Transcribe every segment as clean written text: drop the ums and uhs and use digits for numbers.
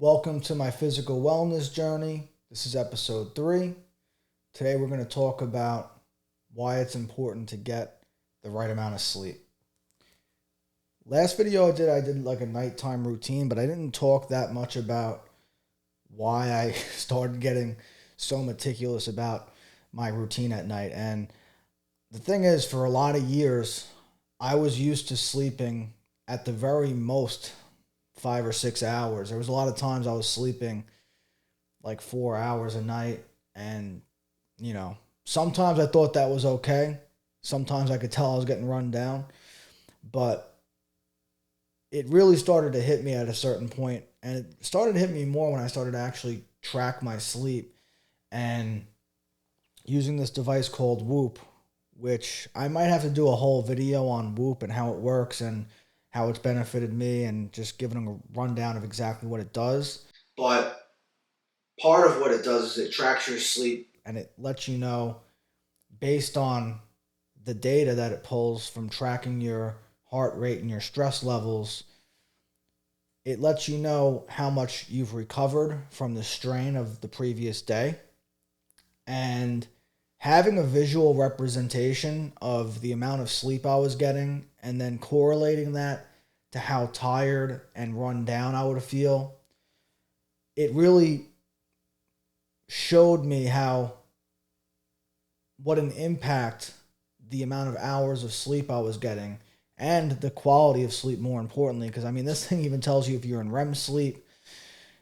Welcome to my physical wellness journey. This is episode 3. Today we're going to talk about why it's important to get the right amount of sleep. Last video I did like a nighttime routine, but I didn't talk that much about why I started getting so meticulous about my routine at night. And the thing is, for a lot of years, I was used to sleeping at the very most 5 or 6 hours. There was a lot of times I was sleeping like 4 hours a night. And, sometimes I thought that was okay. Sometimes I could tell I was getting run down. But it really started to hit me at a certain point, and it started to hit me more when I started to actually track my sleep and using this device called Whoop, which I might have to do a whole video on Whoop and how it works and how it's benefited me and just giving them a rundown of exactly what it does. But part of what it does is it tracks your sleep and it lets you know, based on the data that it pulls from tracking your heart rate and your stress levels, it lets you know how much you've recovered from the strain of the previous day. And having a visual representation of the amount of sleep I was getting and then correlating that to how tired and run down I would feel, it really showed me what an impact the amount of hours of sleep I was getting and the quality of sleep, more importantly. Because this thing even tells you if you're in REM sleep.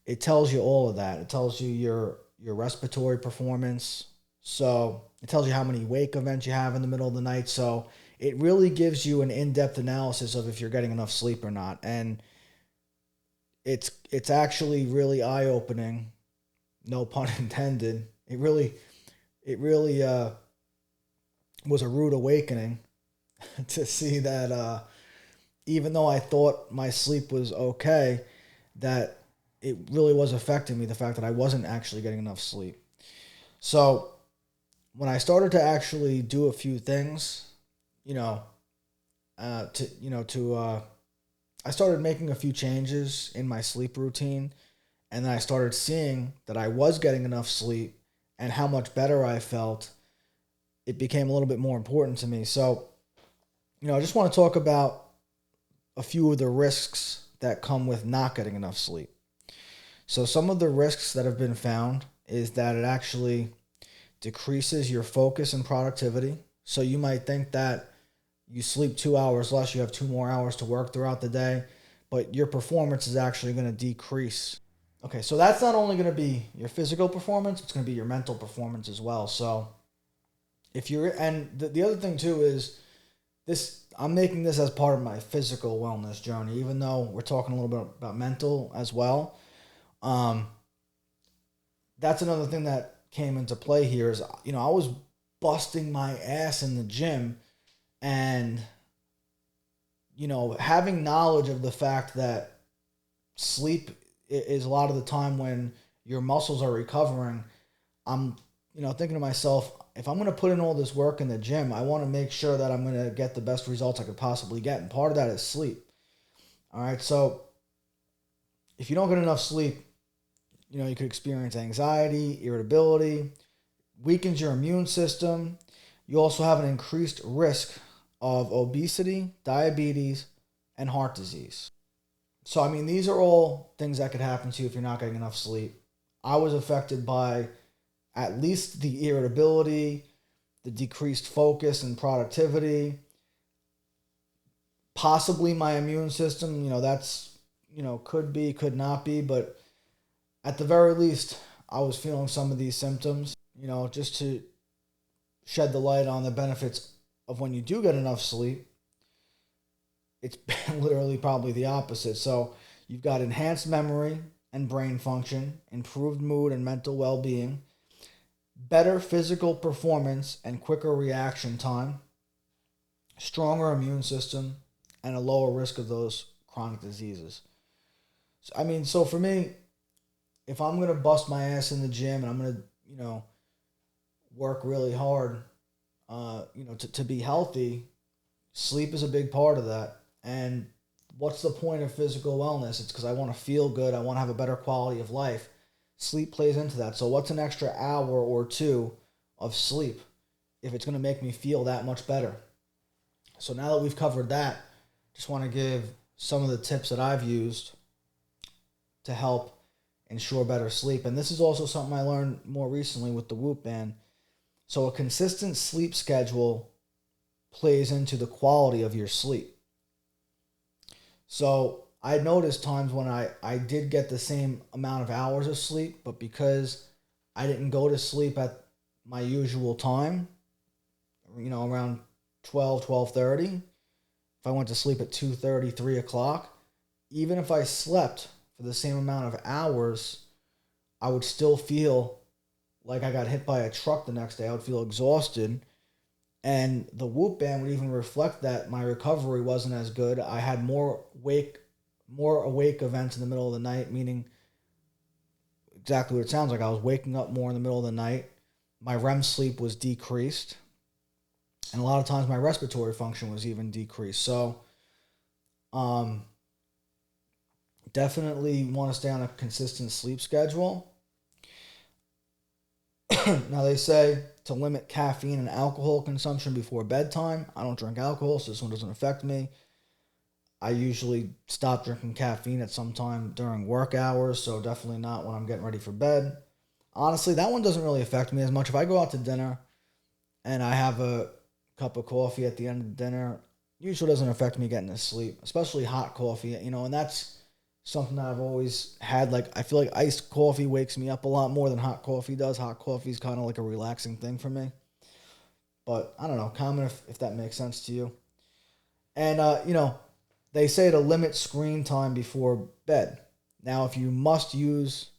It tells you all of that. It tells you your respiratory performance. So it tells you how many wake events you have in the middle of the night. So it really gives you an in-depth analysis of if you're getting enough sleep or not. And it's actually really eye-opening, no pun intended. It really was a rude awakening to see that even though I thought my sleep was okay, that it really was affecting me, the fact that I wasn't actually getting enough sleep. So when I started to actually do a few things, I started making a few changes in my sleep routine, and then I started seeing that I was getting enough sleep and how much better I felt. It became a little bit more important to me. So, I just want to talk about a few of the risks that come with not getting enough sleep. So some of the risks that have been found is that it actually decreases your focus and productivity. So you might think that you sleep 2 hours less, you have 2 more hours to work throughout the day, but your performance is actually going to decrease. Okay, so that's not only going to be your physical performance, it's going to be your mental performance as well. So the other thing too is I'm making this as part of my physical wellness journey, even though we're talking a little bit about mental as well. Um, that's another thing that came into play here is, I was busting my ass in the gym and, having knowledge of the fact that sleep is a lot of the time when your muscles are recovering. I'm, thinking to myself, if I'm going to put in all this work in the gym, I want to make sure that I'm going to get the best results I could possibly get. And part of that is sleep. All right. So if you don't get enough sleep, you could experience anxiety, irritability, weakens your immune system. You also have an increased risk of obesity, diabetes, and heart disease. So, these are all things that could happen to you if you're not getting enough sleep. I was affected by at least the irritability, the decreased focus and productivity, possibly my immune system. That's, could be, could not be, but at the very least, I was feeling some of these symptoms, just to shed the light on the benefits of when you do get enough sleep. It's literally probably the opposite. So you've got enhanced memory and brain function, improved mood and mental well-being, better physical performance and quicker reaction time, stronger immune system, and a lower risk of those chronic diseases. So for me, if I'm going to bust my ass in the gym and I'm going to, work really hard, to be healthy, sleep is a big part of that. And what's the point of physical wellness? It's because I want to feel good. I want to have a better quality of life. Sleep plays into that. So what's an extra hour or two of sleep if it's going to make me feel that much better? So now that we've covered that, just want to give some of the tips that I've used to help ensure better sleep. And this is also something I learned more recently with the Whoop band. So a consistent sleep schedule plays into the quality of your sleep. So I noticed times when I did get the same amount of hours of sleep, but because I didn't go to sleep at my usual time, around 12:30, if I went to sleep at 2:30, 3 o'clock, even if I slept for the same amount of hours, I would still feel like I got hit by a truck the next day. I would feel exhausted. And the Whoop band would even reflect that my recovery wasn't as good. I had more awake events in the middle of the night, meaning exactly what it sounds like. I was waking up more in the middle of the night. My REM sleep was decreased. And a lot of times my respiratory function was even decreased. So definitely want to stay on a consistent sleep schedule. Now they say to limit caffeine and alcohol consumption before bedtime. I don't drink alcohol, so this one doesn't affect me. I usually stop drinking caffeine at some time during work hours, so definitely not when I'm getting ready for bed. Honestly, that one doesn't really affect me as much. If I go out to dinner and I have a cup of coffee at the end of dinner, usually doesn't affect me getting to sleep, especially hot coffee, and that's something that I've always had. Like, I feel like iced coffee wakes me up a lot more than hot coffee does. Hot coffee is kind of like a relaxing thing for me. But I don't know, comment if that makes sense to you. And, they say to limit screen time before bed. Now, if you must use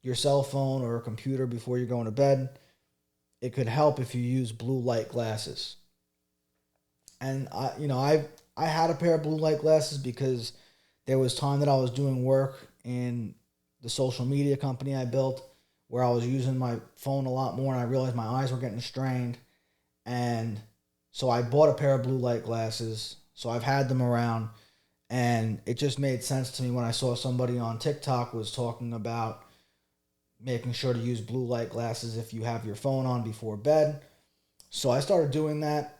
your cell phone or a computer before you're going to bed, it could help if you use blue light glasses. And I had a pair of blue light glasses because there was time that I was doing work in the social media company I built where I was using my phone a lot more, and I realized my eyes were getting strained. And so I bought a pair of blue light glasses. So I've had them around, and it just made sense to me when I saw somebody on TikTok was talking about making sure to use blue light glasses if you have your phone on before bed. So I started doing that.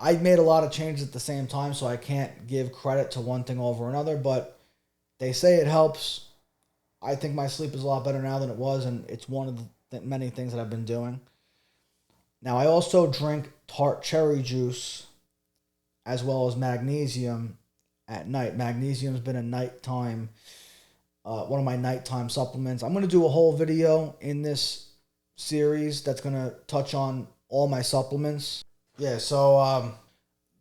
I made a lot of changes at the same time, so I can't give credit to one thing over another, but they say it helps. I think my sleep is a lot better now than it was, and it's one of the many things that I've been doing. Now, I also drink Tart Cherry Juice as well as magnesium at night. Magnesium's been one of my nighttime supplements. I'm going to do a whole video in this series that's going to touch on all my supplements. Yeah, so,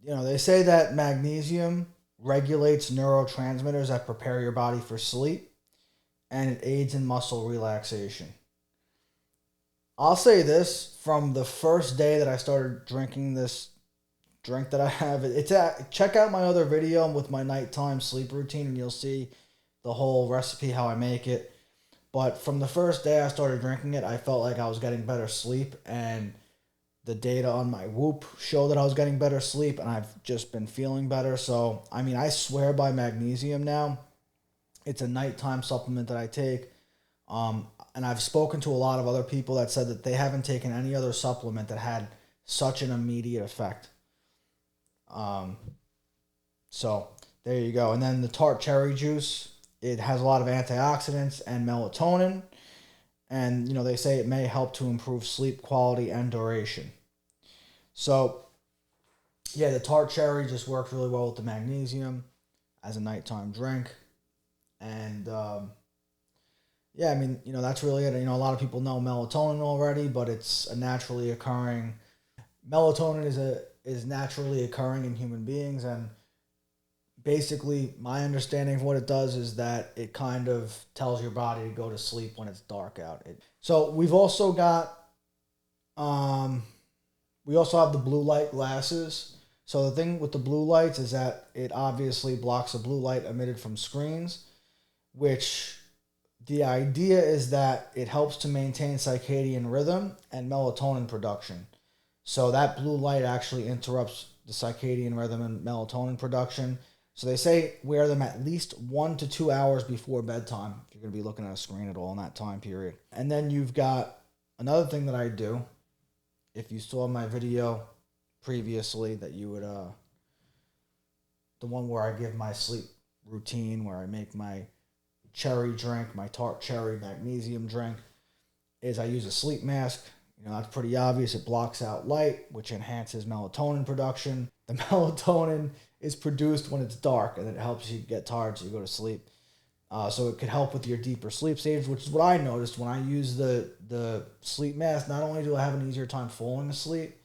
they say that magnesium regulates neurotransmitters that prepare your body for sleep, and it aids in muscle relaxation. I'll say this, from the first day that I started drinking this drink that I have, check out my other video with my nighttime sleep routine, and you'll see the whole recipe, how I make it. But from the first day I started drinking it, I felt like I was getting better sleep, and the data on my Whoop show that I was getting better sleep, and I've just been feeling better. So, I swear by magnesium now. It's a nighttime supplement that I take. And I've spoken to a lot of other people that said that they haven't taken any other supplement that had such an immediate effect. So, there you go. And then the Tart Cherry Juice, it has a lot of antioxidants and melatonin. And, they say it may help to improve sleep quality and duration. So, yeah, the Tart Cherry just works really well with the magnesium as a nighttime drink. And, that's really it. A lot of people know melatonin already, but it's a naturally occurring. Melatonin is naturally occurring in human beings, and basically, my understanding of what it does is that it kind of tells your body to go to sleep when it's dark out. So we've also got, we also have the blue light glasses. So the thing with the blue lights is that it obviously blocks the blue light emitted from screens, which the idea is that it helps to maintain circadian rhythm and melatonin production. So that blue light actually interrupts the circadian rhythm and melatonin production. So they say wear them at least 1 to 2 hours before bedtime if you're going to be looking at a screen at all in that time period. And then you've got another thing that I do. If you saw my video previously, that you would the one where I give my sleep routine, where I make my cherry drink, my Tart Cherry Magnesium drink, is I use a sleep mask. That's pretty obvious. It blocks out light, which enhances melatonin production. The melatonin is produced when it's dark, and it helps you get tired so you go to sleep. So it could help with your deeper sleep stages, which is what I noticed when I use the sleep mask. Not only do I have an easier time falling asleep,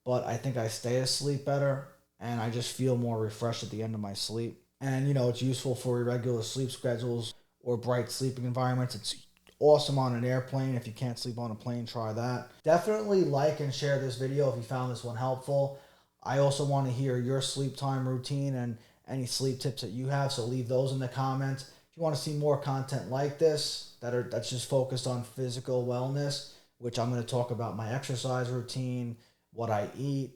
but I think I stay asleep better, and I just feel more refreshed at the end of my sleep. And, it's useful for irregular sleep schedules or bright sleeping environments. It's awesome on an airplane. If you can't sleep on a plane, try that. Definitely like and share this video if you found this one helpful. I also want to hear your sleep time routine and any sleep tips that you have, so leave those in the comments. If you want to see more content like this that's just focused on physical wellness, which I'm going to talk about my exercise routine, what I eat,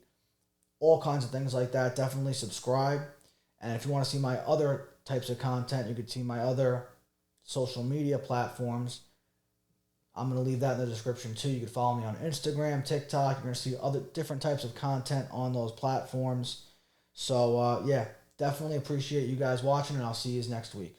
all kinds of things like that, definitely subscribe. And if you want to see my other types of content, you can see my other social media platforms. I'm going to leave that in the description too. You can follow me on Instagram, TikTok. You're going to see other different types of content on those platforms. So, yeah, definitely appreciate you guys watching, and I'll see you next week.